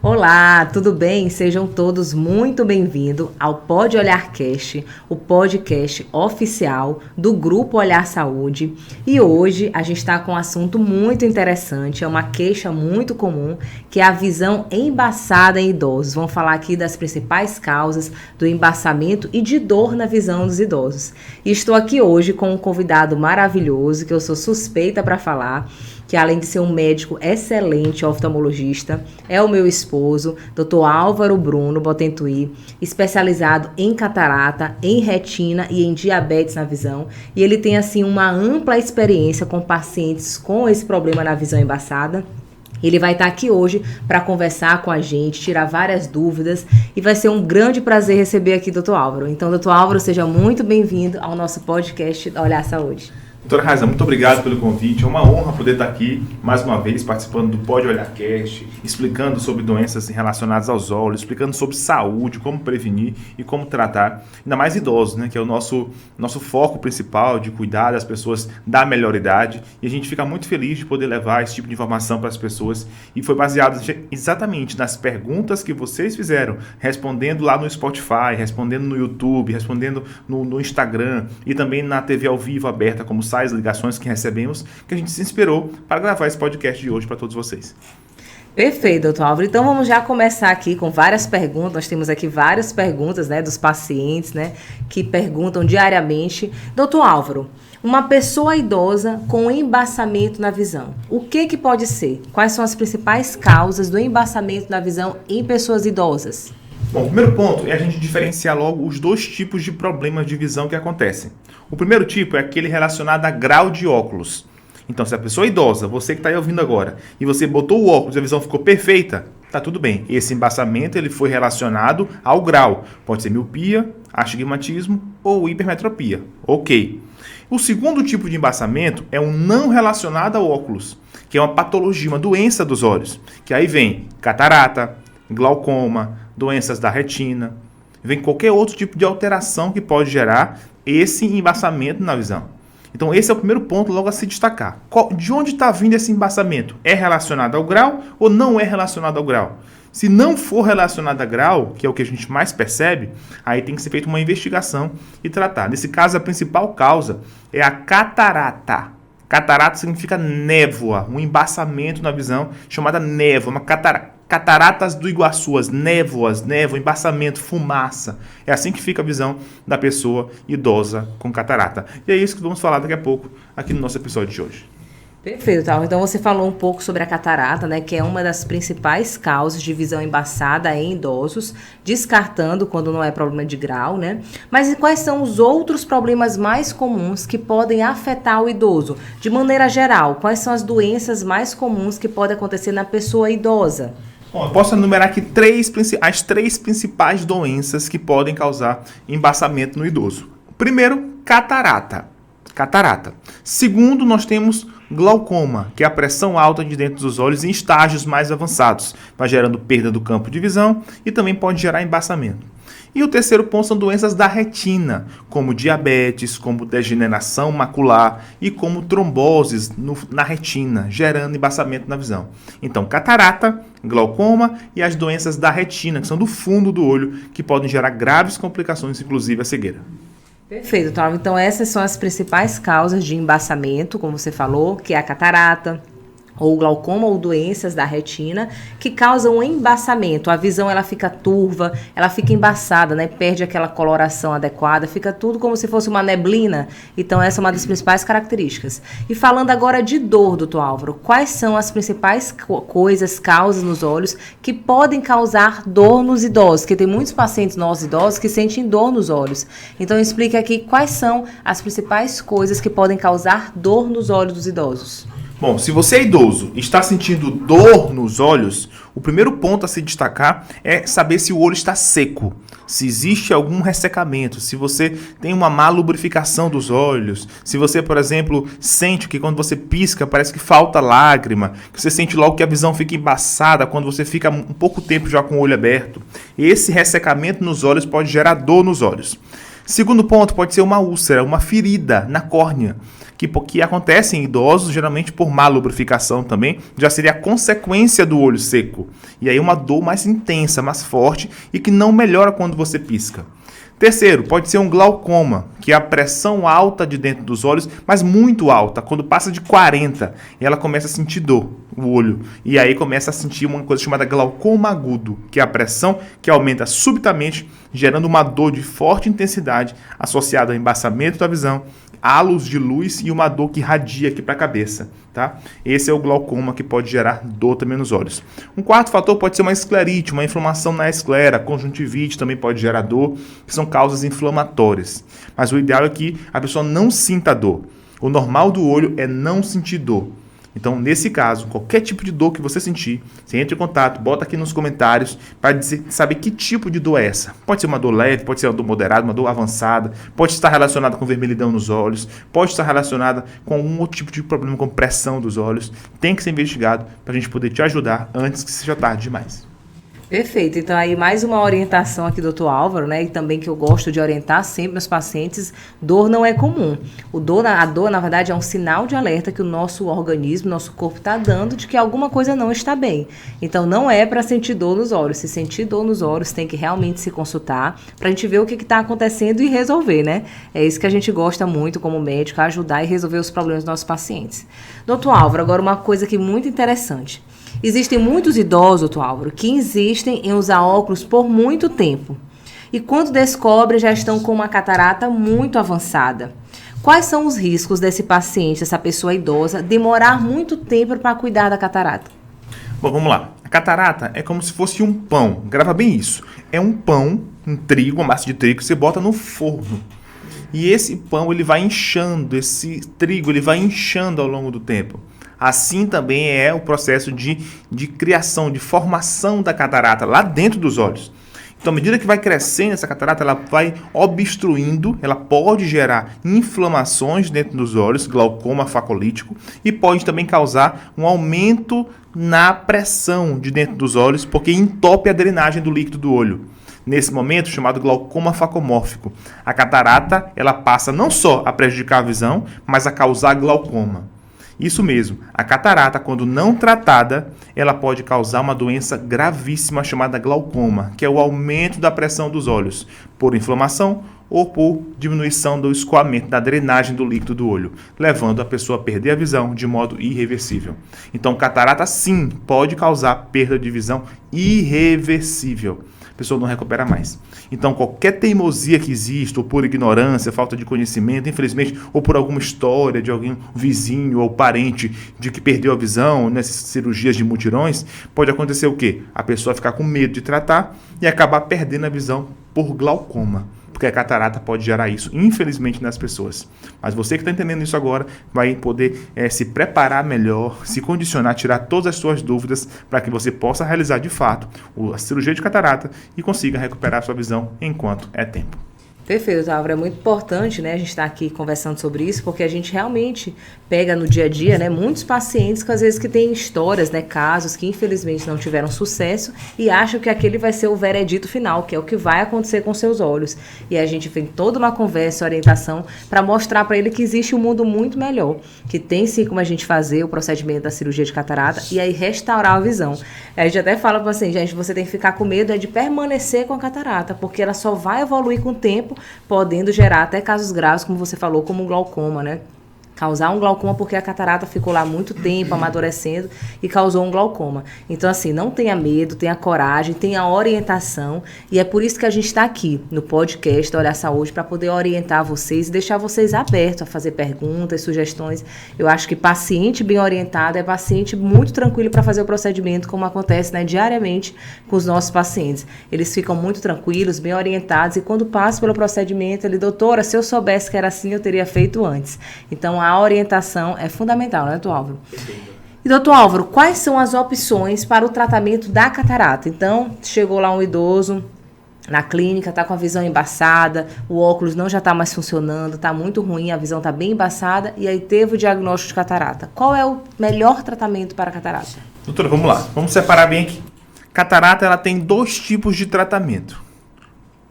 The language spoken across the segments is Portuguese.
Olá, tudo bem? Sejam todos muito bem-vindos ao Pode Olhar Cast, o podcast oficial do Grupo Olhar Saúde. E hoje a gente está com um assunto muito interessante, é uma queixa muito comum, que é a visão embaçada em idosos. Vamos falar aqui das principais causas do embaçamento e de dor na visão dos idosos. E estou aqui hoje com um convidado maravilhoso, que eu sou suspeita para falar, que além de ser um médico excelente oftalmologista, é o meu esposo, Dr. Álvaro Bruno Botentuí, especializado em catarata, em retina e em diabetes na visão. E ele tem, assim, uma ampla experiência com pacientes com esse problema na visão embaçada. Ele vai estar aqui hoje para conversar com a gente, tirar várias dúvidas e vai ser um grande prazer receber aqui o Dr. Álvaro. Então, Dr. Álvaro, seja muito bem-vindo ao nosso podcast Olhar Saúde. Doutora Raiza, muito obrigado pelo convite. É uma honra poder estar aqui mais uma vez participando do Pode Olhar Cast, explicando sobre doenças relacionadas aos olhos, explicando sobre saúde, como prevenir e como tratar, ainda mais idosos, né, que é o nosso foco principal de cuidar das pessoas da melhor idade. E a gente fica muito feliz de poder levar esse tipo de informação para as pessoas. E foi baseado exatamente nas perguntas que vocês fizeram, respondendo lá no Spotify, respondendo no YouTube, respondendo no Instagram e também na TV ao vivo aberta, como as ligações que recebemos, que a gente se inspirou para gravar esse podcast de hoje para todos vocês. Perfeito, doutor Álvaro. Então vamos já começar aqui com várias perguntas. Nós temos aqui várias perguntas, né, dos pacientes, né, que perguntam diariamente. Doutor Álvaro, uma pessoa idosa com embaçamento na visão, o que pode ser? Quais são as principais causas do embaçamento na visão em pessoas idosas? Bom, o primeiro ponto é a gente diferenciar logo os dois tipos de problemas de visão que acontecem. O primeiro tipo é aquele relacionado a grau de óculos. Então, se a pessoa é idosa, você que está aí ouvindo agora, e você botou o óculos e a visão ficou perfeita, tá tudo bem. Esse embaçamento ele foi relacionado ao grau. Pode ser miopia, astigmatismo ou hipermetropia. Ok. O segundo tipo de embaçamento é um não relacionado ao óculos, que é uma patologia, uma doença dos olhos. Que aí vem catarata, glaucoma, doenças da retina, vem qualquer outro tipo de alteração que pode gerar esse embaçamento na visão. Então esse é o primeiro ponto logo a se destacar. De onde está vindo esse embaçamento? É relacionado ao grau ou não é relacionado ao grau? Se não for relacionado a grau, que é o que a gente mais percebe, aí tem que ser feita uma investigação e tratar. Nesse caso, a principal causa é a catarata. Catarata significa névoa, um embaçamento na visão chamada névoa, uma cataratas do Iguaçu, as névoa, embaçamento, fumaça. É assim que fica a visão da pessoa idosa com catarata. E é isso que vamos falar daqui a pouco aqui no nosso episódio de hoje. Perfeito, Tal. Então você falou um pouco sobre a catarata, né, que é uma das principais causas de visão embaçada em idosos, descartando quando não é problema de grau, né? Mas e quais são os outros problemas mais comuns que podem afetar o idoso? De maneira geral, quais são as doenças mais comuns que podem acontecer na pessoa idosa? Bom, eu posso enumerar aqui as três principais doenças que podem causar embaçamento no idoso. Primeiro, catarata. Segundo, nós temos glaucoma, que é a pressão alta de dentro dos olhos em estágios mais avançados, vai gerando perda do campo de visão e também pode gerar embaçamento. E o terceiro ponto são doenças da retina, como diabetes, como degeneração macular e como tromboses na retina, gerando embaçamento na visão. Então, catarata, glaucoma e as doenças da retina, que são do fundo do olho, que podem gerar graves complicações, inclusive a cegueira. Perfeito, Tal. Então essas são as principais causas de embaçamento, como você falou, que é a catarata, ou glaucoma ou doenças da retina que causam um embaçamento. A visão ela fica turva, ela fica embaçada, né? Perde aquela coloração adequada, fica tudo como se fosse uma neblina. Então essa é uma das principais características. E falando agora de dor, doutor Álvaro, quais são as principais causas nos olhos que podem causar dor nos idosos? Porque tem muitos pacientes nossos idosos que sentem dor nos olhos. Então explique aqui quais são as principais coisas que podem causar dor nos olhos dos idosos. Bom, se você é idoso e está sentindo dor nos olhos, o primeiro ponto a se destacar é saber se o olho está seco, se existe algum ressecamento, se você tem uma má lubrificação dos olhos, se você, por exemplo, sente que quando você pisca parece que falta lágrima, que você sente logo que a visão fica embaçada quando você fica um pouco tempo já com o olho aberto. Esse ressecamento nos olhos pode gerar dor nos olhos. Segundo ponto, pode ser uma úlcera, uma ferida na córnea, que acontecem em idosos, geralmente por má lubrificação também, já seria a consequência do olho seco. E aí uma dor mais intensa, mais forte e que não melhora quando você pisca. Terceiro, pode ser um glaucoma, que é a pressão alta de dentro dos olhos, mas muito alta. Quando passa de 40, ela começa a sentir dor, o olho. E aí começa a sentir uma coisa chamada glaucoma agudo, que é a pressão que aumenta subitamente, gerando uma dor de forte intensidade associada ao embaçamento da visão, halos de luz e uma dor que irradia aqui para a cabeça, tá? Esse é o glaucoma que pode gerar dor também nos olhos. Um quarto fator pode ser uma esclerite, uma inflamação na esclera, conjuntivite também pode gerar dor, que são causas inflamatórias. Mas o ideal é que a pessoa não sinta dor. O normal do olho é não sentir dor. Então, nesse caso, qualquer tipo de dor que você sentir, você entra em contato, bota aqui nos comentários para saber que tipo de dor é essa. Pode ser uma dor leve, pode ser uma dor moderada, uma dor avançada, pode estar relacionada com vermelhidão nos olhos, pode estar relacionada com algum outro tipo de problema, com pressão dos olhos. Tem que ser investigado para a gente poder te ajudar antes que seja tarde demais. Perfeito. Então, aí mais uma orientação aqui do Dr. Álvaro, né? E também que eu gosto de orientar sempre meus pacientes, dor não é comum. A dor, na verdade, é um sinal de alerta que o nosso organismo, nosso corpo está dando de que alguma coisa não está bem. Então, não é para sentir dor nos olhos. Se sentir dor nos olhos, tem que realmente se consultar para a gente ver o que está acontecendo e resolver, né? É isso que a gente gosta muito como médico, ajudar e resolver os problemas dos nossos pacientes. Dr. Álvaro, agora uma coisa aqui muito interessante. Existem muitos idosos, Dr. Álvaro, que insistem em usar óculos por muito tempo. E quando descobrem, já estão com uma catarata muito avançada. Quais são os riscos desse paciente, dessa pessoa idosa, demorar muito tempo para cuidar da catarata? Bom, vamos lá. A catarata é como se fosse um pão. Grava bem isso. É um pão, um trigo, uma massa de trigo que você bota no forno. E esse pão, ele vai inchando, esse trigo, ele vai inchando ao longo do tempo. Assim também é o processo de criação, de formação da catarata lá dentro dos olhos. Então, à medida que vai crescendo essa catarata, ela vai obstruindo, ela pode gerar inflamações dentro dos olhos, glaucoma facolítico, e pode também causar um aumento na pressão de dentro dos olhos, porque entope a drenagem do líquido do olho. Nesse momento, chamado glaucoma facomórfico, a catarata ela passa não só a prejudicar a visão, mas a causar glaucoma. Isso mesmo, a catarata, quando não tratada, ela pode causar uma doença gravíssima chamada glaucoma, que é o aumento da pressão dos olhos, por inflamação ou por diminuição do escoamento, da drenagem do líquido do olho, levando a pessoa a perder a visão de modo irreversível. Então, catarata sim pode causar perda de visão irreversível. A pessoa não recupera mais. Então, qualquer teimosia que exista, ou por ignorância, falta de conhecimento, infelizmente, ou por alguma história de algum vizinho ou parente de que perdeu a visão nessas cirurgias de mutirões, pode acontecer o quê? A pessoa ficar com medo de tratar e acabar perdendo a visão por glaucoma. Porque a catarata pode gerar isso, infelizmente, nas pessoas. Mas você que está entendendo isso agora, vai poder se preparar melhor, se condicionar, tirar todas as suas dúvidas para que você possa realizar, de fato, a cirurgia de catarata e consiga recuperar a sua visão enquanto é tempo. Perfeito, Álvaro. É muito importante, né, a gente estar aqui conversando sobre isso, porque a gente realmente pega no dia a dia, né, muitos pacientes que às vezes que têm histórias, né, casos que infelizmente não tiveram sucesso e acham que aquele vai ser o veredito final, que é o que vai acontecer com seus olhos. E a gente vem toda uma conversa, orientação, para mostrar para ele que existe um mundo muito melhor, que tem sim como a gente fazer o procedimento da cirurgia de catarata e aí restaurar a visão. A gente até fala para assim, gente, você tem que ficar com medo de permanecer com a catarata, porque ela só vai evoluir com o tempo, podendo gerar até casos graves, como você falou, como um glaucoma, né? Causar um glaucoma porque a catarata ficou lá muito tempo, amadurecendo, e causou um glaucoma. Então, assim, não tenha medo, tenha coragem, tenha orientação, e é por isso que a gente está aqui no podcast Olhar Saúde, para poder orientar vocês e deixar vocês abertos a fazer perguntas, sugestões. Eu acho que paciente bem orientado é paciente muito tranquilo para fazer o procedimento, como acontece, né, diariamente com os nossos pacientes. Eles ficam muito tranquilos, bem orientados, e quando passam pelo procedimento, ele, doutora, se eu soubesse que era assim, eu teria feito antes. Então, a orientação é fundamental, né, doutor Álvaro? E, doutor Álvaro, quais são as opções para o tratamento da catarata? Então, chegou lá um idoso na clínica, está com a visão embaçada, o óculos não já está mais funcionando, está muito ruim, a visão está bem embaçada, e aí teve o diagnóstico de catarata. Qual é o melhor tratamento para a catarata? Doutora, vamos lá. Vamos separar bem aqui. Catarata, ela tem 2 tipos de tratamento.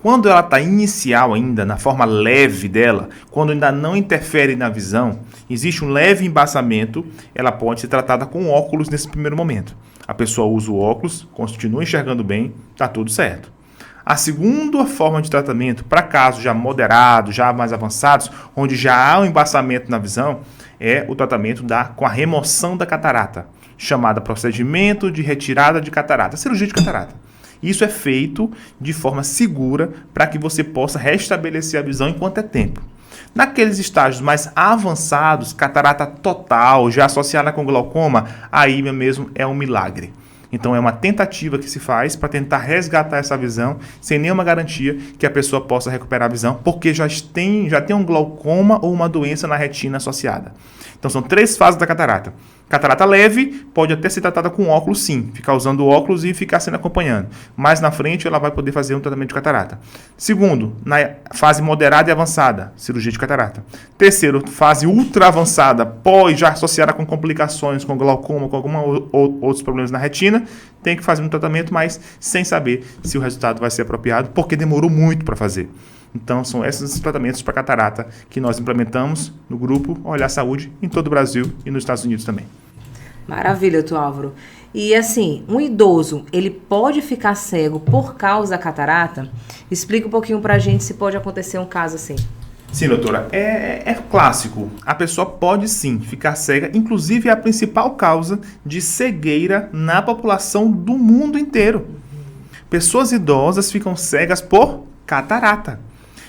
Quando ela está inicial ainda, na forma leve dela, quando ainda não interfere na visão Existe um leve embaçamento, ela pode ser tratada com óculos nesse primeiro momento. A pessoa usa o óculos, continua enxergando bem, está tudo certo. A segunda forma de tratamento, para casos já moderados, já mais avançados, onde já há um embaçamento na visão, é o tratamento com a remoção da catarata, chamada procedimento de retirada de catarata, cirurgia de catarata. Isso é feito de forma segura para que você possa restabelecer a visão enquanto é tempo. Naqueles estágios mais avançados, catarata total, já associada com glaucoma, aí mesmo é um milagre. Então é uma tentativa que se faz para tentar resgatar essa visão, sem nenhuma garantia que a pessoa possa recuperar a visão, porque já tem um glaucoma ou uma doença na retina associada. Então são 3 fases da catarata. Catarata leve pode até ser tratada com óculos, sim. Ficar usando óculos e ficar sendo acompanhando. Mais na frente ela vai poder fazer um tratamento de catarata. Segundo, na fase moderada e avançada, cirurgia de catarata. Terceiro, fase ultra avançada, já associada com complicações, com glaucoma, com outros problemas na retina, tem que fazer um tratamento, mas sem saber se o resultado vai ser apropriado, porque demorou muito para fazer. Então, são esses tratamentos para catarata que nós implementamos no grupo Olhar Saúde em todo o Brasil e nos Estados Unidos também. Maravilha, doutor Álvaro. E assim, um idoso, ele pode ficar cego por causa da catarata? Explica um pouquinho para a gente se pode acontecer um caso assim. Sim, doutora. É clássico. A pessoa pode sim ficar cega, inclusive é a principal causa de cegueira na população do mundo inteiro. Pessoas idosas ficam cegas por catarata.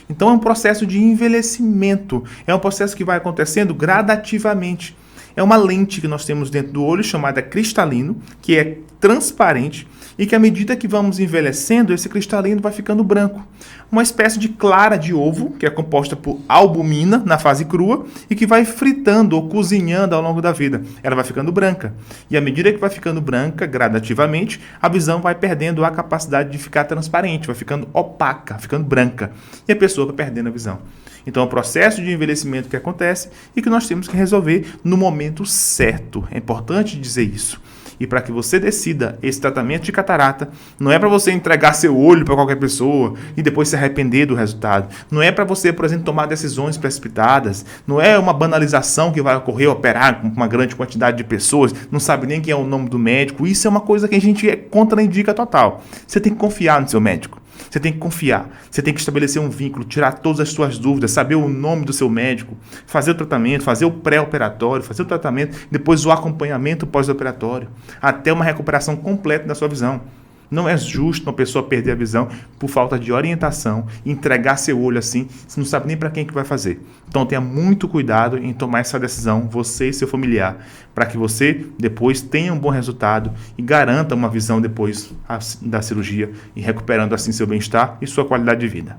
Então é um processo de envelhecimento, é um processo que vai acontecendo gradativamente. É uma lente que nós temos dentro do olho chamada cristalino, que é transparente e que à medida que vamos envelhecendo, esse cristalino vai ficando branco. Uma espécie de clara de ovo, que é composta por albumina na fase crua e que vai fritando ou cozinhando ao longo da vida. Ela vai ficando branca. E à medida que vai ficando branca, gradativamente, a visão vai perdendo a capacidade de ficar transparente, vai ficando opaca, ficando branca. E a pessoa vai perdendo a visão. Então é um processo de envelhecimento que acontece e que nós temos que resolver no momento certo. É importante dizer isso. E para que você decida esse tratamento de catarata, não é para você entregar seu olho para qualquer pessoa e depois se arrepender do resultado. Não é para você, por exemplo, tomar decisões precipitadas. Não é uma banalização que vai ocorrer, operar com uma grande quantidade de pessoas, não sabe nem quem é o nome do médico. Isso é uma coisa que a gente contraindica total. Você tem que confiar no seu médico. Você tem que confiar, você tem que estabelecer um vínculo, tirar todas as suas dúvidas, saber o nome do seu médico, fazer o tratamento, fazer o pré-operatório, fazer o tratamento, depois o acompanhamento pós-operatório, até uma recuperação completa da sua visão. Não é justo uma pessoa perder a visão por falta de orientação, entregar seu olho assim, você não sabe nem para quem que vai fazer. Então tenha muito cuidado em tomar essa decisão, você e seu familiar, para que você depois tenha um bom resultado e garanta uma visão depois da cirurgia e recuperando assim seu bem-estar e sua qualidade de vida.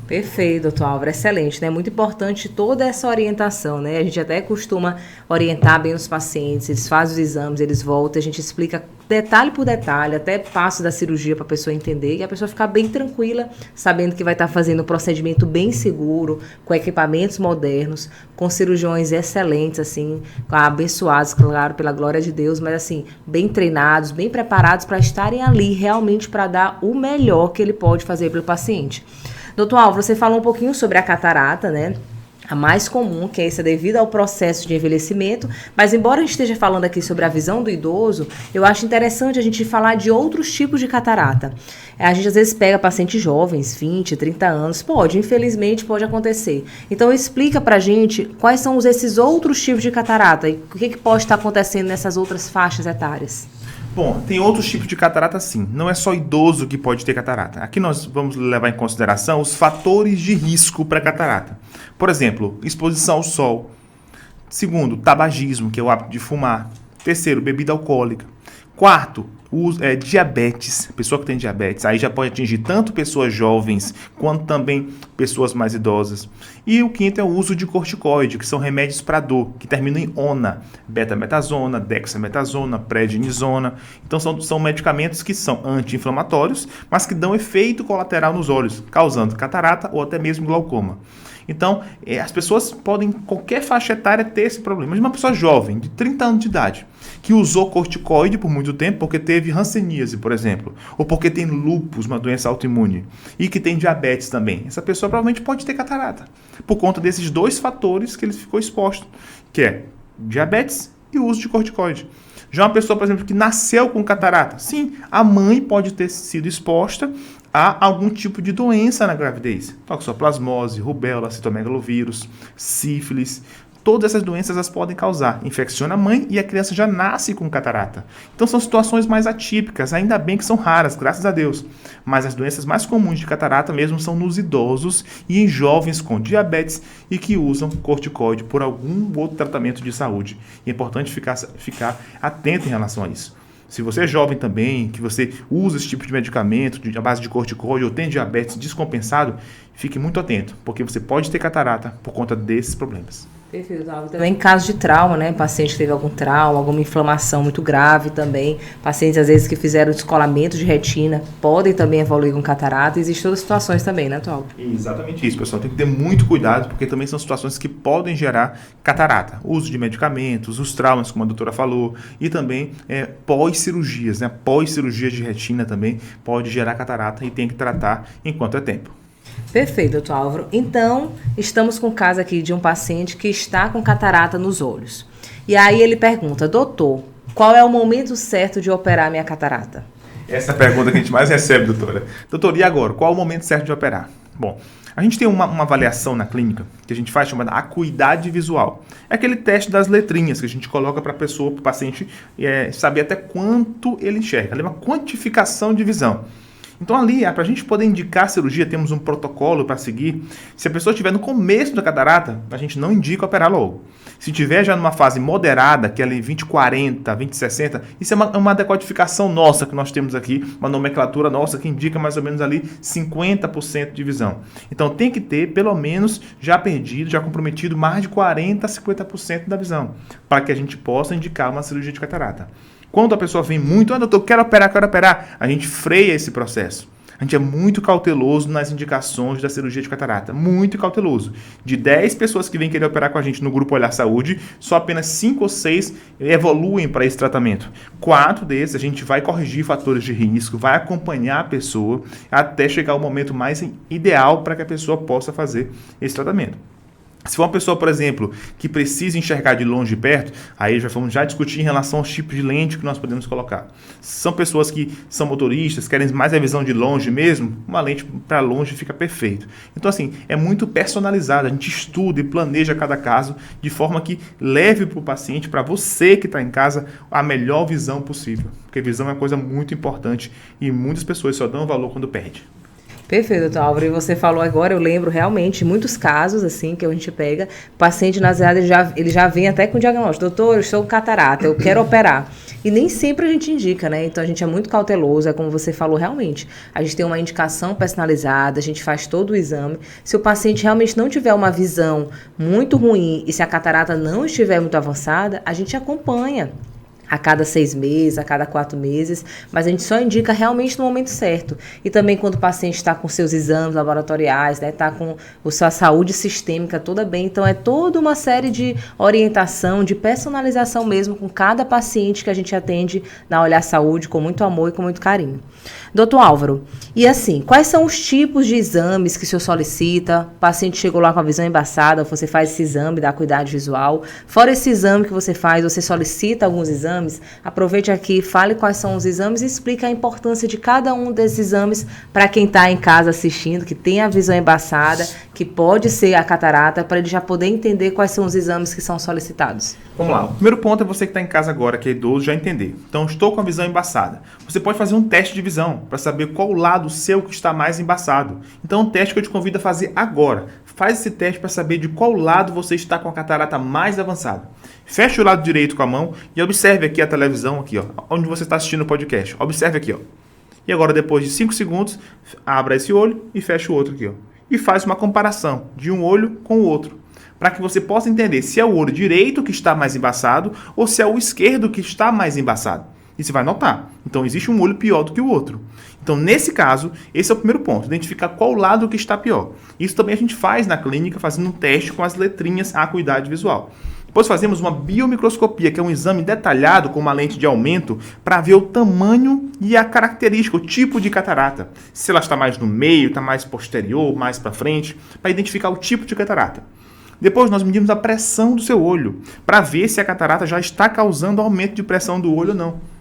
Perfeito, doutor Álvaro, excelente, né? Muito importante toda essa orientação, né? A gente até costuma orientar bem os pacientes, eles fazem os exames, eles voltam, a gente explica detalhe por detalhe, até passo da cirurgia para a pessoa entender e a pessoa ficar bem tranquila, sabendo que vai estar fazendo um procedimento bem seguro, com equipamentos modernos, com cirurgiões excelentes, assim, abençoados, claro, pela glória de Deus, mas assim, bem treinados, bem preparados para estarem ali realmente para dar o melhor que ele pode fazer para o paciente. Doutor Álvaro, você falou um pouquinho sobre a catarata, né? A mais comum, que é essa devido ao processo de envelhecimento, mas embora a gente esteja falando aqui sobre a visão do idoso, eu acho interessante a gente falar de outros tipos de catarata. A gente às vezes pega pacientes jovens, 20, 30 anos, infelizmente pode acontecer. Então explica pra gente quais são esses outros tipos de catarata e o que pode estar acontecendo nessas outras faixas etárias. Bom, tem outros tipos de catarata sim. Não é só idoso que pode ter catarata. Aqui nós vamos levar em consideração os fatores de risco para catarata. Por exemplo, exposição ao sol. Segundo, tabagismo, que é o hábito de fumar. Terceiro, bebida alcoólica. Quarto, diabetes, pessoa que tem diabetes, aí já pode atingir tanto pessoas jovens quanto também pessoas mais idosas. E o quinto é o uso de corticoide, que são remédios para dor, que terminam em ona, betametasona, dexametasona, prednisona. Então são medicamentos que são anti-inflamatórios, mas que dão efeito colateral nos olhos, causando catarata ou até mesmo glaucoma. Então, as pessoas podem, qualquer faixa etária, ter esse problema. Mas uma pessoa jovem, de 30 anos de idade, que usou corticoide por muito tempo porque teve hanseníase, por exemplo, ou porque tem lúpus, uma doença autoimune, e que tem diabetes também. Essa pessoa provavelmente pode ter catarata, por conta desses dois fatores que ele ficou exposto, que é diabetes e o uso de corticoide. Já uma pessoa, por exemplo, que nasceu com catarata, sim, a mãe pode ter sido exposta a algum tipo de doença na gravidez. Toxoplasmose, rubéola, citomegalovírus, sífilis. Todas essas doenças elas podem causar. Infecciona a mãe e a criança já nasce com catarata. Então são situações mais atípicas, ainda bem que são raras, graças a Deus. Mas as doenças mais comuns de catarata mesmo são nos idosos e em jovens com diabetes e que usam corticoide por algum outro tratamento de saúde. E é importante ficar atento em relação a isso. Se você é jovem também, que você usa esse tipo de medicamento à base de corticoide ou tem diabetes descompensado, fique muito atento, porque você pode ter catarata por conta desses problemas. Perfeito, também em caso de trauma, né? Paciente que teve algum trauma, alguma inflamação muito grave também. Pacientes, às vezes, que fizeram descolamento de retina, podem também evoluir com catarata. Existem todas as situações também, né, Tualdo? Exatamente isso, pessoal. Tem que ter muito cuidado, porque também são situações que podem gerar catarata. O uso de medicamentos, os traumas, como a doutora falou, e também pós-cirurgias, né? Pós-cirurgia de retina também pode gerar catarata e tem que tratar enquanto é tempo. Perfeito, doutor Álvaro. Então, estamos com o caso aqui de um paciente que está com catarata nos olhos. E aí ele pergunta, doutor, qual é o momento certo de operar minha catarata? Essa é a pergunta que a gente mais recebe, doutora. Doutor, e agora? Qual é o momento certo de operar? Bom, a gente tem uma avaliação na clínica que a gente faz chamada acuidade visual. É aquele teste das letrinhas que a gente coloca para a pessoa, para o paciente, saber até quanto ele enxerga. Ali é uma quantificação de visão. Então ali, para a gente poder indicar a cirurgia, temos um protocolo para seguir. Se a pessoa estiver no começo da catarata, a gente não indica operar logo. Se estiver já numa fase moderada, que é ali 20/40, 20/60, isso é uma decodificação nossa que nós temos aqui, uma nomenclatura nossa que indica mais ou menos ali 50% de visão. Então tem que ter pelo menos já perdido, já comprometido mais de 40% a 50% da visão, para que a gente possa indicar uma cirurgia de catarata. Quando a pessoa vem muito, doutor, quero operar, a gente freia esse processo. A gente é muito cauteloso nas indicações da cirurgia de catarata, muito cauteloso. De 10 pessoas que vêm querer operar com a gente no Grupo Olhar Saúde, só apenas 5 ou 6 evoluem para esse tratamento. 4 desses a gente vai corrigir fatores de risco, vai acompanhar a pessoa até chegar o momento mais ideal para que a pessoa possa fazer esse tratamento. Se for uma pessoa, por exemplo, que precisa enxergar de longe e perto, aí já vamos discutir em relação aos tipos de lente que nós podemos colocar. Se são pessoas que são motoristas, querem mais a visão de longe mesmo, uma lente para longe fica perfeito. Então, assim, é muito personalizado. A gente estuda e planeja cada caso de forma que leve para o paciente, para você que está em casa, a melhor visão possível. Porque visão é uma coisa muito importante e muitas pessoas só dão valor quando perde. Perfeito, doutor Álvaro. E você falou agora, eu lembro realmente, muitos casos assim que a gente pega, o paciente na verdade ele já vem até com o diagnóstico, doutor, eu estou com catarata, eu quero operar. E nem sempre a gente indica, né? Então a gente é muito cauteloso, é como você falou realmente. A gente tem uma indicação personalizada, a gente faz todo o exame. Se o paciente realmente não tiver uma visão muito ruim e se a catarata não estiver muito avançada, a gente acompanha a cada 6 meses, a cada 4 meses, mas a gente só indica realmente no momento certo. E também quando o paciente está com seus exames laboratoriais, né, está com a sua saúde sistêmica toda bem. Então é toda uma série de orientação, de personalização mesmo com cada paciente que a gente atende na Olhar Saúde com muito amor e com muito carinho. Doutor Álvaro, e assim, quais são os tipos de exames que o senhor solicita? O paciente chegou lá com a visão embaçada, você faz esse exame da acuidade visual. Fora esse exame que você faz, você solicita alguns exames? Aproveite aqui, fale quais são os exames e explique a importância de cada um desses exames para quem está em casa assistindo, que tem a visão embaçada, que pode ser a catarata, para ele já poder entender quais são os exames que são solicitados. Vamos lá. O primeiro ponto é você que está em casa agora, que é idoso, já entender. Então, estou com a visão embaçada. Você pode fazer um teste de visão para saber qual lado seu que está mais embaçado. Então, é um teste que eu te convido a fazer agora. Faz esse teste para saber de qual lado você está com a catarata mais avançada. Feche o lado direito com a mão e observe aqui a televisão, aqui, ó, onde você está assistindo o podcast. Observe aqui, ó. E agora, depois de 5 segundos, abra esse olho e feche o outro aqui, ó. E faz uma comparação de um olho com o outro, para que você possa entender se é o olho direito que está mais embaçado ou se é o esquerdo que está mais embaçado. E você vai notar. Então, existe um olho pior do que o outro. Então, nesse caso, esse é o primeiro ponto. Identificar qual lado que está pior. Isso também a gente faz na clínica, fazendo um teste com as letrinhas acuidade visual. Depois fazemos uma biomicroscopia, que é um exame detalhado com uma lente de aumento para ver o tamanho e a característica, o tipo de catarata. Se ela está mais no meio, está mais posterior, mais para frente, para identificar o tipo de catarata. Depois nós medimos a pressão do seu olho, para ver se a catarata já está causando aumento de pressão do olho ou não.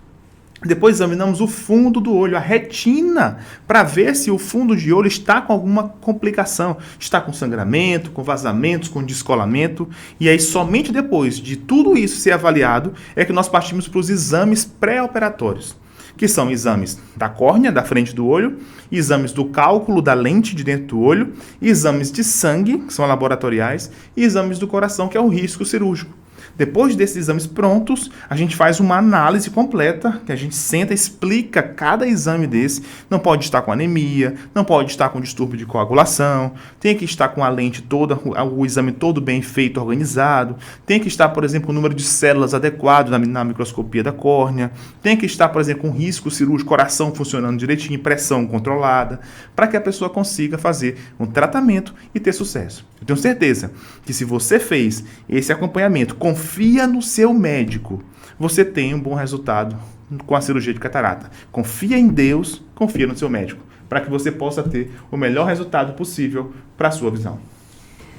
Depois examinamos o fundo do olho, a retina, para ver se o fundo de olho está com alguma complicação. Está com sangramento, com vazamentos, com descolamento. E aí, somente depois de tudo isso ser avaliado, é que nós partimos para os exames pré-operatórios, que são exames da córnea, da frente do olho, exames do cálculo da lente de dentro do olho, exames de sangue, que são laboratoriais, e exames do coração, que é o risco cirúrgico. Depois desses exames prontos, a gente faz uma análise completa, que a gente senta e explica cada exame desse. Não pode estar com anemia, não pode estar com distúrbio de coagulação, tem que estar com a lente toda, o exame todo bem feito, organizado, tem que estar, por exemplo, com o número de células adequado na microscopia da córnea, tem que estar, por exemplo, com risco cirúrgico, coração funcionando direitinho, pressão controlada, para que a pessoa consiga fazer um tratamento e ter sucesso. Eu tenho certeza que se você fez esse acompanhamento, confia no seu médico, você tem um bom resultado com a cirurgia de catarata. Confia em Deus, confia no seu médico, para que você possa ter o melhor resultado possível para a sua visão.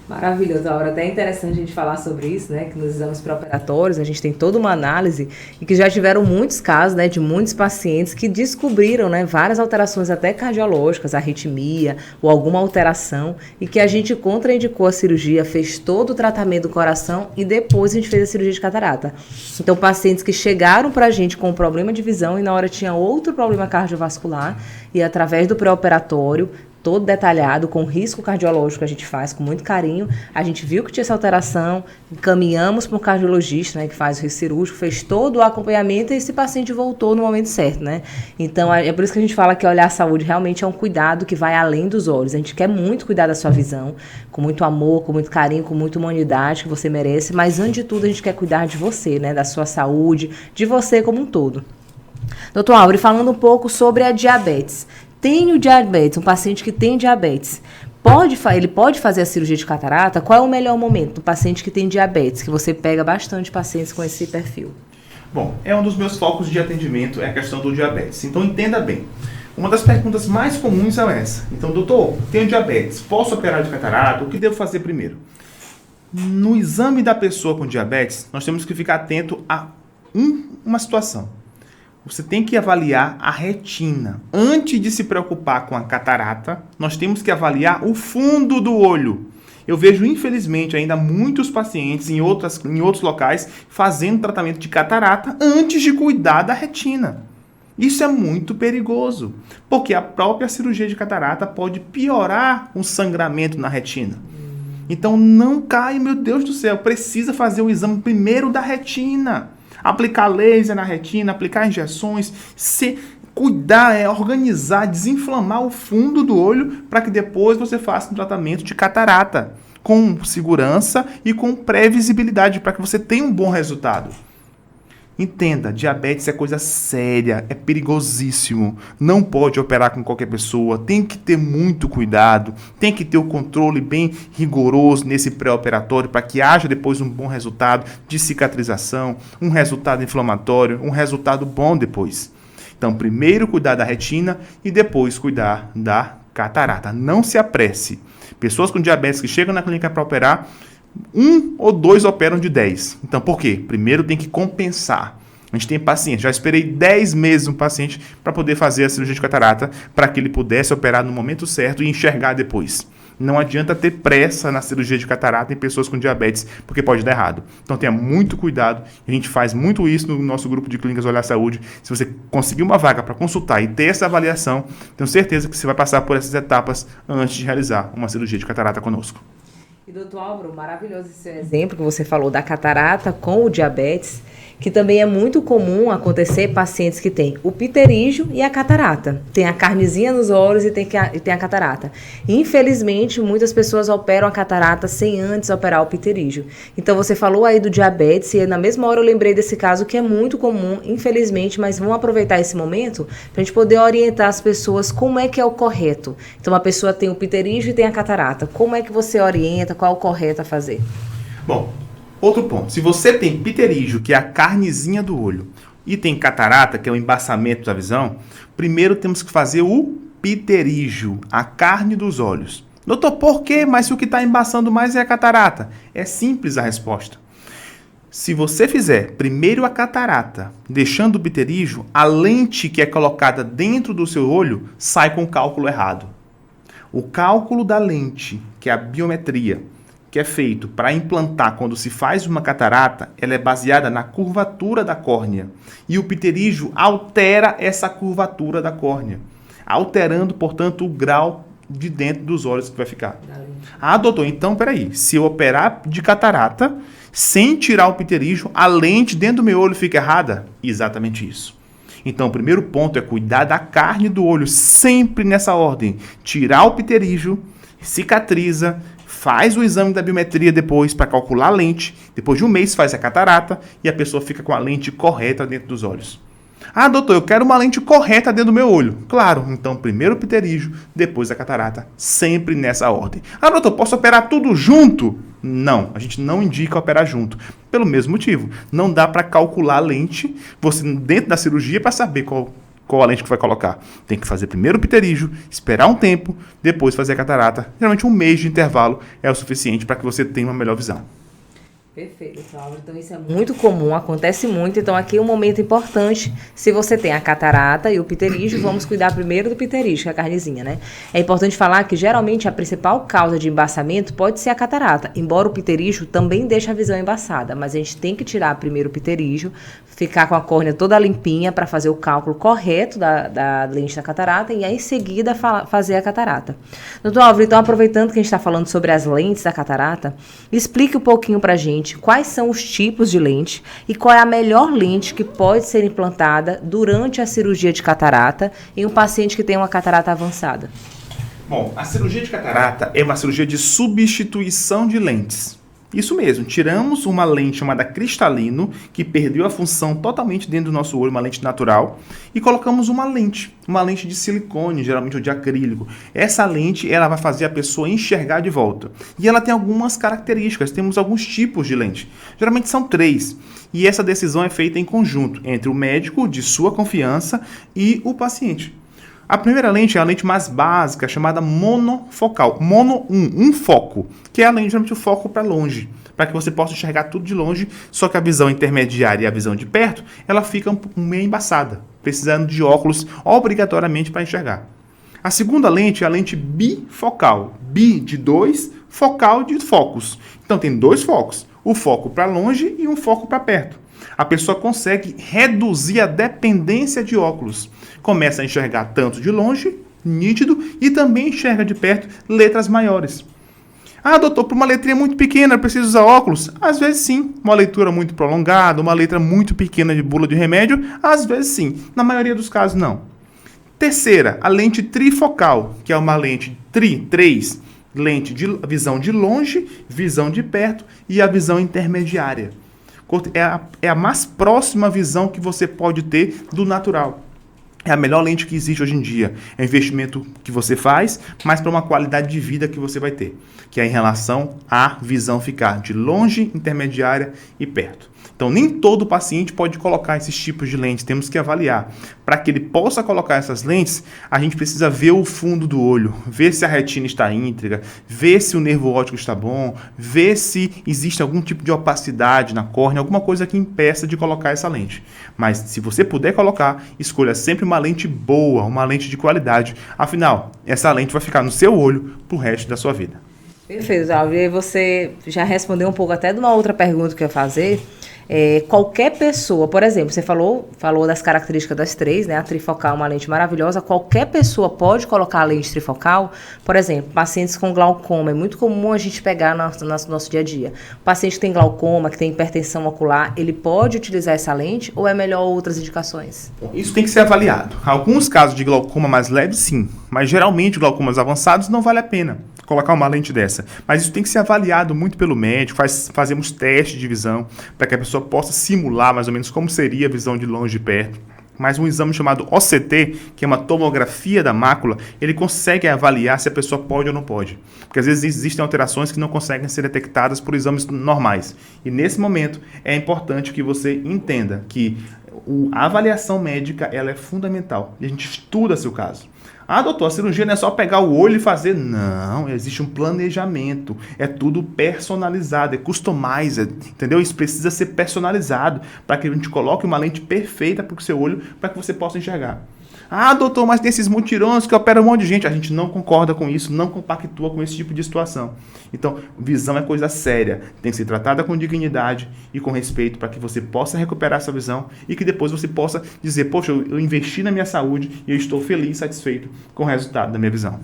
Maravilhoso, Aura. Até é interessante a gente falar sobre isso, né? Que nos exames pré-operatórios a gente tem toda uma análise e que já tiveram muitos casos, né? De muitos pacientes que descobriram, né? Várias alterações até cardiológicas, arritmia ou alguma alteração e que a gente contraindicou a cirurgia, fez todo o tratamento do coração e depois a gente fez a cirurgia de catarata. Então, pacientes que chegaram pra gente com um problema de visão e na hora tinha outro problema cardiovascular e através do pré-operatório, todo detalhado, com risco cardiológico que a gente faz com muito carinho. A gente viu que tinha essa alteração, encaminhamos para um cardiologista, né, que faz o risco cirúrgico, fez todo o acompanhamento e esse paciente voltou no momento certo, né? Então, é por isso que a gente fala que olhar a saúde realmente é um cuidado que vai além dos olhos. A gente quer muito cuidar da sua visão, com muito amor, com muito carinho, com muita humanidade que você merece, mas antes de tudo a gente quer cuidar de você, né, da sua saúde, de você como um todo. Doutor Áureo, falando um pouco sobre a diabetes. Tenho diabetes, um paciente que tem diabetes, ele pode fazer a cirurgia de catarata? Qual é o melhor momento do paciente que tem diabetes, que você pega bastante pacientes com esse perfil? Bom, é um dos meus focos de atendimento, é a questão do diabetes. Então, entenda bem. Uma das perguntas mais comuns é essa. Então, doutor, tenho diabetes, posso operar de catarata? O que devo fazer primeiro? No exame da pessoa com diabetes, nós temos que ficar atento a uma situação. Você tem que avaliar a retina. Antes de se preocupar com a catarata, nós temos que avaliar o fundo do olho. Eu vejo, infelizmente, ainda muitos pacientes em outros locais fazendo tratamento de catarata antes de cuidar da retina. Isso é muito perigoso, porque a própria cirurgia de catarata pode piorar o sangramento na retina. Então não cai, meu Deus do céu, precisa fazer o exame primeiro da retina. Aplicar laser na retina, aplicar injeções, cuidar, organizar, desinflamar o fundo do olho para que depois você faça um tratamento de catarata com segurança e com previsibilidade para que você tenha um bom resultado. Entenda, diabetes é coisa séria, é perigosíssimo, não pode operar com qualquer pessoa, tem que ter muito cuidado, tem que ter o controle bem rigoroso nesse pré-operatório para que haja depois um bom resultado de cicatrização, um resultado inflamatório, um resultado bom depois. Então, primeiro cuidar da retina e depois cuidar da catarata. Não se apresse. Pessoas com diabetes que chegam na clínica para operar, 1 ou 2 operam de 10. Então, por quê? Primeiro tem que compensar. A gente tem paciente, já esperei 10 meses um paciente para poder fazer a cirurgia de catarata, para que ele pudesse operar no momento certo e enxergar depois. Não adianta ter pressa na cirurgia de catarata em pessoas com diabetes, porque pode dar errado. Então tenha muito cuidado. A gente faz muito isso no nosso grupo de clínicas Olhar Saúde. Se você conseguir uma vaga para consultar e ter essa avaliação, tenho certeza que você vai passar por essas etapas antes de realizar uma cirurgia de catarata conosco. E doutor Álvaro, maravilhoso esse exemplo que você falou da catarata com o diabetes. que também é muito comum acontecer pacientes que têm o pterígio e a catarata. Tem a carnezinha nos olhos e tem a catarata. Infelizmente, muitas pessoas operam a catarata sem antes operar o pterígio. Então, você falou aí do diabetes e na mesma hora eu lembrei desse caso que é muito comum, infelizmente, mas vamos aproveitar esse momento para a gente poder orientar as pessoas como é que é o correto. Então, uma pessoa tem o pterígio e tem a catarata. Como é que você orienta? Qual é o correto a fazer? Bom, outro ponto. Se você tem pterígio, que é a carnezinha do olho, e tem catarata, que é o embaçamento da visão, primeiro temos que fazer o pterígio, a carne dos olhos. Doutor, por quê? Mas se o que está embaçando mais é a catarata? É simples a resposta. Se você fizer primeiro a catarata, deixando o pterígio, a lente que é colocada dentro do seu olho sai com o cálculo errado. O cálculo da lente, que é a biometria, que é feito para implantar quando se faz uma catarata, ela é baseada na curvatura da córnea. E o pterígio altera essa curvatura da córnea, alterando, portanto, o grau de dentro dos olhos que vai ficar. Ah, doutor, então, peraí, se eu operar de catarata, sem tirar o pterígio, a lente dentro do meu olho fica errada? Exatamente isso. Então, o primeiro ponto é cuidar da carne do olho, sempre nessa ordem. Tirar o pterígio, cicatriza, faz o exame da biometria depois para calcular a lente, depois de um mês faz a catarata e a pessoa fica com a lente correta dentro dos olhos. Ah, doutor, eu quero uma lente correta dentro do meu olho. Claro, então primeiro o pterígio, depois a catarata, sempre nessa ordem. Ah, doutor, posso operar tudo junto? Não, a gente não indica operar junto. Pelo mesmo motivo, não dá para calcular a lente, você dentro da cirurgia para saber qual a lente que vai colocar. Tem que fazer primeiro o pterígio, esperar um tempo, depois fazer a catarata. Geralmente um mês de intervalo é o suficiente para que você tenha uma melhor visão. Perfeito, Cláudio. Então isso é muito comum, acontece muito. Então aqui é um momento importante. Se você tem a catarata e o pterígio, vamos cuidar primeiro do pterígio, que é a carnezinha, né? É importante falar que geralmente a principal causa de embaçamento pode ser a catarata, embora o pterígio também deixe a visão embaçada, mas a gente tem que tirar primeiro o pterígio, ficar com a córnea toda limpinha para fazer o cálculo correto da lente da catarata e aí em seguida fazer a catarata. Doutor Álvaro, então aproveitando que a gente está falando sobre as lentes da catarata, explique um pouquinho para a gente quais são os tipos de lente e qual é a melhor lente que pode ser implantada durante a cirurgia de catarata em um paciente que tem uma catarata avançada. Bom, a cirurgia de catarata é uma cirurgia de substituição de lentes. Isso mesmo, tiramos uma lente chamada cristalino, que perdeu a função totalmente dentro do nosso olho, uma lente natural, e colocamos uma lente de silicone, geralmente ou de acrílico. Essa lente ela vai fazer a pessoa enxergar de volta. E ela tem algumas características, temos alguns tipos de lente. Geralmente são 3. E essa decisão é feita em conjunto entre o médico de sua confiança e o paciente. A primeira lente é a lente mais básica, chamada monofocal. Mono 1, um foco, que é a lente, geralmente o foco para longe, para que você possa enxergar tudo de longe, só que a visão intermediária e a visão de perto, ela fica meio embaçada, precisando de óculos obrigatoriamente para enxergar. A segunda lente é a lente bifocal. Bi de 2, focal de focos. Então tem 2 focos, o foco para longe e um foco para perto. A pessoa consegue reduzir a dependência de óculos. Começa a enxergar tanto de longe, nítido, e também enxerga de perto letras maiores. Ah, doutor, para uma letrinha muito pequena eu preciso usar óculos? Às vezes sim. Uma leitura muito prolongada, uma letra muito pequena de bula de remédio? Às vezes sim. Na maioria dos casos, não. Terceira, a lente trifocal, que é uma lente 3, lente de visão de longe, visão de perto e a visão intermediária. É a mais próxima visão que você pode ter do natural. É a melhor lente que existe hoje em dia. É um investimento que você faz, mas para uma qualidade de vida que você vai ter, que é em relação à visão ficar de longe, intermediária e perto. Então, nem todo paciente pode colocar esses tipos de lentes. Temos que avaliar. Para que ele possa colocar essas lentes, a gente precisa ver o fundo do olho, ver se a retina está íntegra, ver se o nervo óptico está bom, ver se existe algum tipo de opacidade na córnea, alguma coisa que impeça de colocar essa lente. Mas, se você puder colocar, escolha sempre uma lente boa, uma lente de qualidade. Afinal, essa lente vai ficar no seu olho para o resto da sua vida. Perfeito, Álvaro. E aí você já respondeu um pouco até de uma outra pergunta que eu ia fazer. Qualquer pessoa, por exemplo, você falou das características das três, né? A trifocal é uma lente maravilhosa. Qualquer pessoa pode colocar a lente trifocal. Por exemplo, pacientes com glaucoma. É muito comum a gente pegar no nosso dia a dia. O paciente que tem glaucoma, que tem hipertensão ocular, ele pode utilizar essa lente ou é melhor outras indicações? Bom, isso tem que ser avaliado. Alguns casos de glaucoma mais leves, sim. Mas geralmente glaucomas avançados não vale a pena colocar uma lente dessa. Mas isso tem que ser avaliado muito pelo médico. Fazemos testes de visão para que a pessoa possa simular mais ou menos como seria a visão de longe e de perto. Mas um exame chamado OCT, que é uma tomografia da mácula, ele consegue avaliar se a pessoa pode ou não pode. Porque às vezes existem alterações que não conseguem ser detectadas por exames normais. E nesse momento é importante que você entenda que a avaliação médica ela é fundamental. E a gente estuda seu caso. Ah, doutor, a cirurgia não é só pegar o olho e fazer. Não, existe um planejamento. É tudo personalizado, é customized, entendeu? Isso precisa ser personalizado para que a gente coloque uma lente perfeita para o seu olho para que você possa enxergar. Ah, doutor, mas tem esses mutirões que operam um monte de gente. A gente não concorda com isso, não compactua com esse tipo de situação. Então, visão é coisa séria. Tem que ser tratada com dignidade e com respeito para que você possa recuperar essa visão e que depois você possa dizer, poxa, eu investi na minha saúde e eu estou feliz e satisfeito com o resultado da minha visão.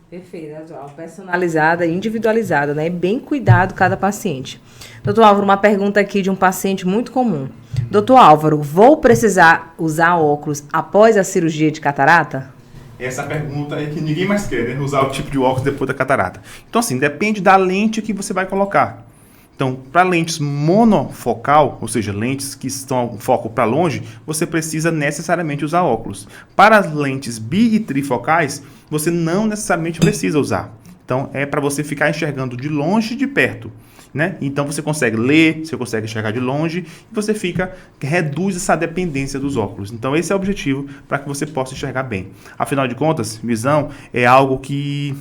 Perfeito, doutor. Personalizada, individualizada, né? Bem cuidado cada paciente. Doutor Álvaro, uma pergunta aqui de um paciente muito comum. Doutor Álvaro, vou precisar usar óculos após a cirurgia de catarata? Essa pergunta é que ninguém mais quer, né? Usar o tipo de óculos depois da catarata. Então, assim, depende da lente que você vai colocar. Então, para lentes monofocal, ou seja, lentes que estão foco para longe, você precisa necessariamente usar óculos. Para as lentes bi e trifocais, você não necessariamente precisa usar. Então, é para você ficar enxergando de longe e de perto, né? Então, você consegue ler, você consegue enxergar de longe e você reduz essa dependência dos óculos. Então, esse é o objetivo para que você possa enxergar bem. Afinal de contas, visão é algo que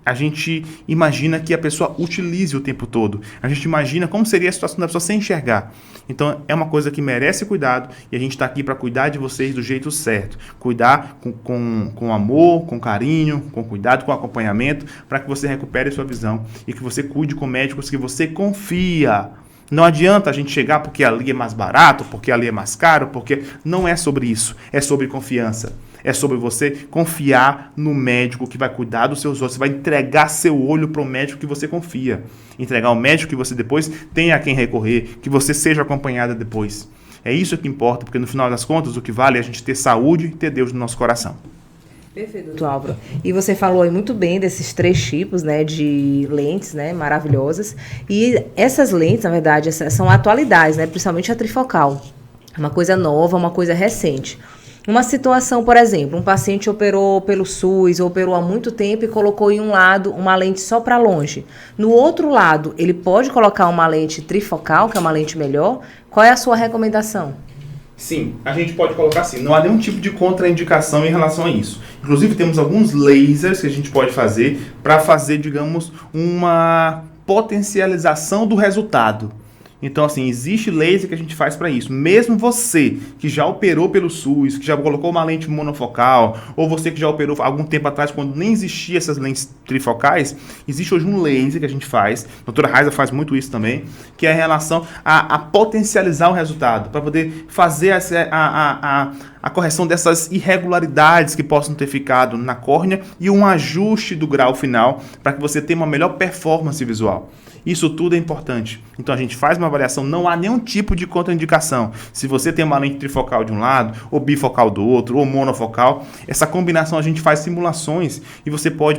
a gente imagina que a pessoa utilize o tempo todo. A gente imagina como seria a situação da pessoa sem enxergar. Então, é uma coisa que merece cuidado e a gente está aqui para cuidar de vocês do jeito certo. Cuidar com amor, com carinho, com cuidado, com acompanhamento, para que você recupere a sua visão e que você cuide com médicos que você confia. Não adianta a gente chegar porque ali é mais barato, porque ali é mais caro, porque não é sobre isso. É sobre confiança. É sobre você confiar no médico que vai cuidar dos seus olhos. Você vai entregar seu olho para o médico que você confia. Entregar ao médico que você depois tenha a quem recorrer, que você seja acompanhada depois. É isso que importa, porque no final das contas o que vale é a gente ter saúde e ter Deus no nosso coração. Perfeito, doutor Álvaro. E você falou aí muito bem desses 3 tipos, né, de lentes, né, maravilhosas. E essas lentes, na verdade, são atualidades, né, principalmente a trifocal. Uma coisa nova, uma coisa recente. Uma situação, por exemplo, um paciente operou pelo SUS, operou há muito tempo e colocou em um lado uma lente só para longe. No outro lado, ele pode colocar uma lente trifocal, que é uma lente melhor. Qual é a sua recomendação? Sim, a gente pode colocar assim, não há nenhum tipo de contraindicação em relação a isso. Inclusive, temos alguns lasers que a gente pode fazer para fazer, digamos, uma potencialização do resultado. Então, assim, existe laser que a gente faz para isso. Mesmo você que já operou pelo SUS, que já colocou uma lente monofocal, ou você que já operou há algum tempo atrás, quando nem existiam essas lentes trifocais, existe hoje um laser que a gente faz, a doutora Raiza faz muito isso também, que é em relação a potencializar o resultado, para poder fazer a correção dessas irregularidades que possam ter ficado na córnea e um ajuste do grau final, para que você tenha uma melhor performance visual. Isso tudo é importante. Então a gente faz uma avaliação, não há nenhum tipo de contraindicação. Se você tem uma lente trifocal de um lado, ou bifocal do outro, ou monofocal, essa combinação a gente faz simulações e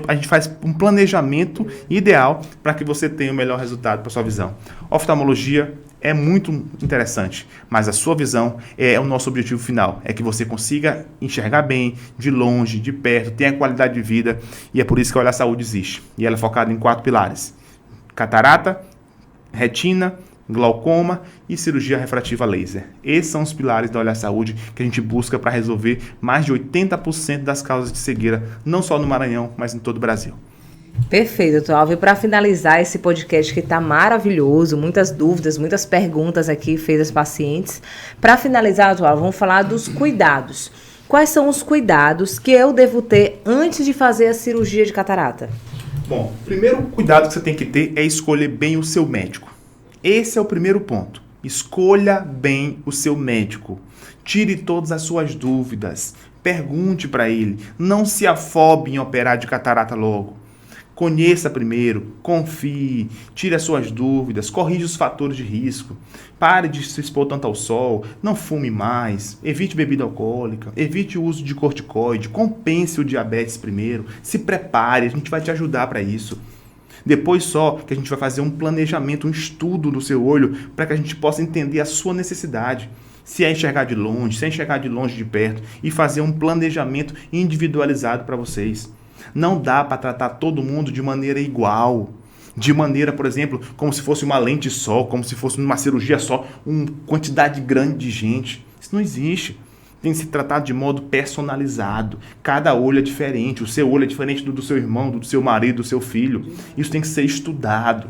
a gente faz um planejamento ideal para que você tenha o melhor resultado para sua visão. Oftalmologia é muito interessante, mas a sua visão é o nosso objetivo final, é que você consiga enxergar bem, de longe, de perto, tenha qualidade de vida, e é por isso que a Olhar Saúde existe. E ela é focada em 4 pilares: catarata, retina, glaucoma e cirurgia refrativa laser. Esses são os pilares da Olhar Saúde que a gente busca para resolver mais de 80% das causas de cegueira, não só no Maranhão, mas em todo o Brasil. Perfeito, doutor Álvaro. E para finalizar esse podcast que está maravilhoso, muitas dúvidas, muitas perguntas aqui feitas pacientes. Para finalizar, doutor Álvaro, vamos falar dos cuidados. Quais são os cuidados que eu devo ter antes de fazer a cirurgia de catarata? Bom, o primeiro cuidado que você tem que ter é escolher bem o seu médico. Esse é o primeiro ponto. Escolha bem o seu médico. Tire todas as suas dúvidas. Pergunte para ele. Não se afobe em operar de catarata logo. Conheça primeiro, confie, tire as suas dúvidas, corrija os fatores de risco, pare de se expor tanto ao sol, não fume mais, evite bebida alcoólica, evite o uso de corticoide, compense o diabetes primeiro, se prepare, a gente vai te ajudar para isso. Depois só que a gente vai fazer um planejamento, um estudo do seu olho, para que a gente possa entender a sua necessidade. Se é enxergar de longe, se é enxergar de longe, de perto, e fazer um planejamento individualizado para vocês. Não dá para tratar todo mundo de maneira igual. De maneira, por exemplo, como se fosse uma lente só, como se fosse uma cirurgia só, uma quantidade grande de gente. Isso não existe. Tem que ser tratado de modo personalizado. Cada olho é diferente. O seu olho é diferente do seu irmão, do seu marido, do seu filho. Isso tem que ser estudado.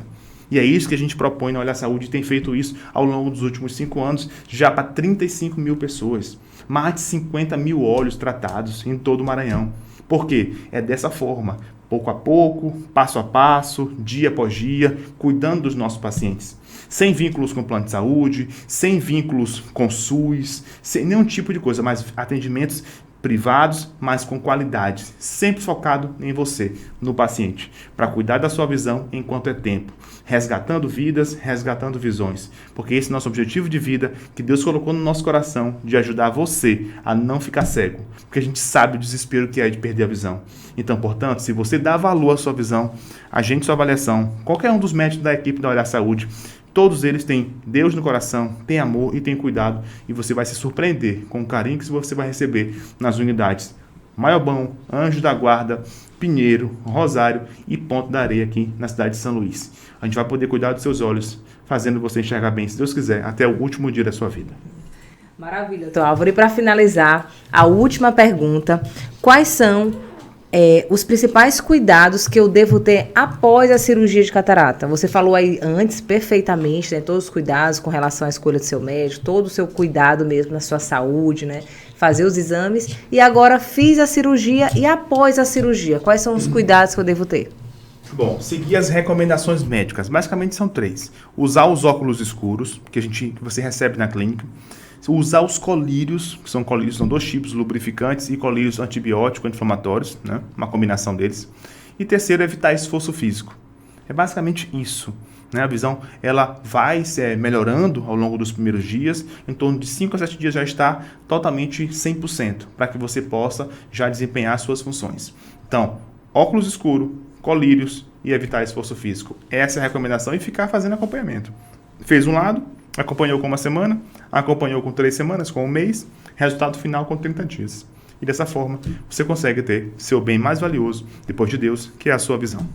E é isso que a gente propõe no Olhar Saúde e tem feito isso ao longo dos últimos 5 anos, já para 35 mil pessoas. Mais de 50 mil olhos tratados em todo o Maranhão. Por quê? É dessa forma, pouco a pouco, passo a passo, dia após dia, cuidando dos nossos pacientes. Sem vínculos com o plano de saúde, sem vínculos com SUS, sem nenhum tipo de coisa, mas atendimentos privados, mas com qualidade, sempre focado em você, no paciente, para cuidar da sua visão enquanto é tempo, resgatando vidas, resgatando visões, porque esse é o nosso objetivo de vida que Deus colocou no nosso coração, de ajudar você a não ficar cego, porque a gente sabe o desespero que é de perder a visão. Então, portanto, se você dá valor à sua visão, agende sua avaliação, qualquer um dos médicos da equipe da Olhar Saúde, todos eles têm Deus no coração, têm amor e têm cuidado. E você vai se surpreender com o carinho que você vai receber nas unidades Maiobão, Anjo da Guarda, Pinheiro, Rosário e Ponto da Areia aqui na cidade de São Luís. A gente vai poder cuidar dos seus olhos, fazendo você enxergar bem, se Deus quiser, até o último dia da sua vida. Maravilha, doutor Álvaro. E para finalizar, a última pergunta. Quais são os principais cuidados que eu devo ter após a cirurgia de catarata? Você falou aí antes perfeitamente, né, todos os cuidados com relação à escolha do seu médico, todo o seu cuidado mesmo na sua saúde, né, fazer os exames. E agora fiz a cirurgia e após a cirurgia, quais são os cuidados que eu devo ter? Bom, seguir as recomendações médicas, basicamente são 3. Usar os óculos escuros, que você recebe na clínica. Usar os colírios, que são 2 tipos, lubrificantes e colírios antibióticos, anti-inflamatórios, né? Uma combinação deles. E terceiro, evitar esforço físico. É basicamente isso. Né? A visão ela vai melhorando ao longo dos primeiros dias, em torno de 5 a 7 dias já está totalmente 100%, para que você possa já desempenhar suas funções. Então, óculos escuro, colírios e evitar esforço físico. Essa é a recomendação e ficar fazendo acompanhamento. Fez um lado, acompanhou com 1 semana, acompanhou com 3 semanas, com 1 mês, resultado final com 30 dias. E dessa forma, você consegue ter seu bem mais valioso, depois de Deus, que é a sua visão.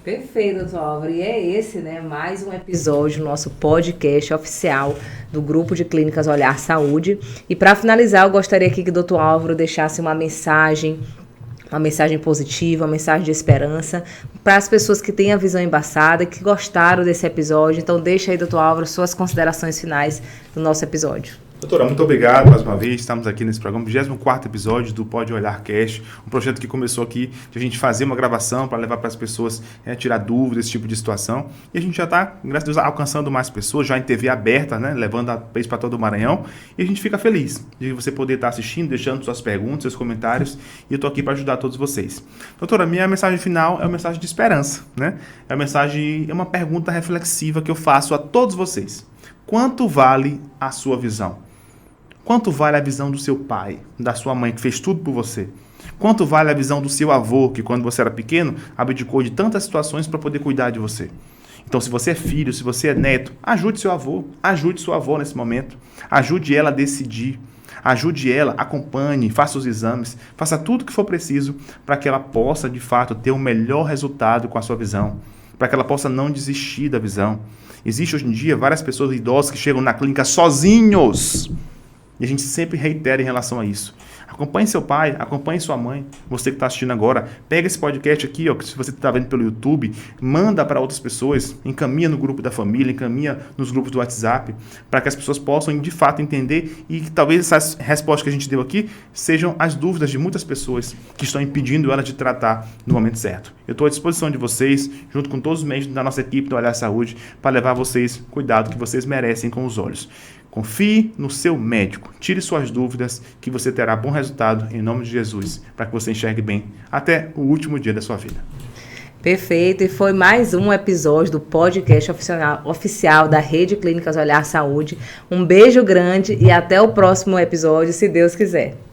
Perfeito, doutor Álvaro. E é esse, né, mais um episódio do nosso podcast oficial do Grupo de Clínicas Olhar Saúde. E para finalizar, eu gostaria aqui que o doutor Álvaro deixasse uma mensagem positiva, uma mensagem de esperança para as pessoas que têm a visão embaçada, que gostaram desse episódio. Então deixa aí, doutor Álvaro, suas considerações finais do nosso episódio. Doutora, muito obrigado mais uma vez. Estamos aqui nesse programa, 24º episódio do Pode Olhar Cast, um projeto que começou aqui de a gente fazer uma gravação para levar para as pessoas tirar dúvidas, esse tipo de situação. E a gente já está, graças a Deus, alcançando mais pessoas, já em TV aberta, né, levando isso para todo o Maranhão. E a gente fica feliz de você poder estar assistindo, deixando suas perguntas, seus comentários. E eu estou aqui para ajudar todos vocês. Doutora, minha mensagem final é uma mensagem de esperança, né? É uma pergunta reflexiva que eu faço a todos vocês. Quanto vale a sua visão? Quanto vale a visão do seu pai, da sua mãe, que fez tudo por você? Quanto vale a visão do seu avô, que quando você era pequeno, abdicou de tantas situações para poder cuidar de você? Então, se você é filho, se você é neto, ajude seu avô, ajude sua avó nesse momento. Ajude ela a decidir. Ajude ela, acompanhe, faça os exames, faça tudo o que for preciso para que ela possa, de fato, ter o melhor resultado com a sua visão. Para que ela possa não desistir da visão. Existe hoje em dia várias pessoas idosas que chegam na clínica sozinhos. E a gente sempre reitera em relação a isso. Acompanhe seu pai, acompanhe sua mãe, você que está assistindo agora. Pega esse podcast aqui, ó, que se você está vendo pelo YouTube, manda para outras pessoas, encaminha no grupo da família, encaminha nos grupos do WhatsApp, para que as pessoas possam de fato entender e que talvez essas respostas que a gente deu aqui sejam as dúvidas de muitas pessoas que estão impedindo elas de tratar no momento certo. Eu estou à disposição de vocês, junto com todos os membros da nossa equipe do Olhar Saúde, para levar a vocês o cuidado que vocês merecem com os olhos. Confie no seu médico, tire suas dúvidas, que você terá bom resultado em nome de Jesus, para que você enxergue bem até o último dia da sua vida. Perfeito, e foi mais um episódio do podcast oficial da Rede Clínicas Olhar Saúde. Um beijo grande e até o próximo episódio, se Deus quiser.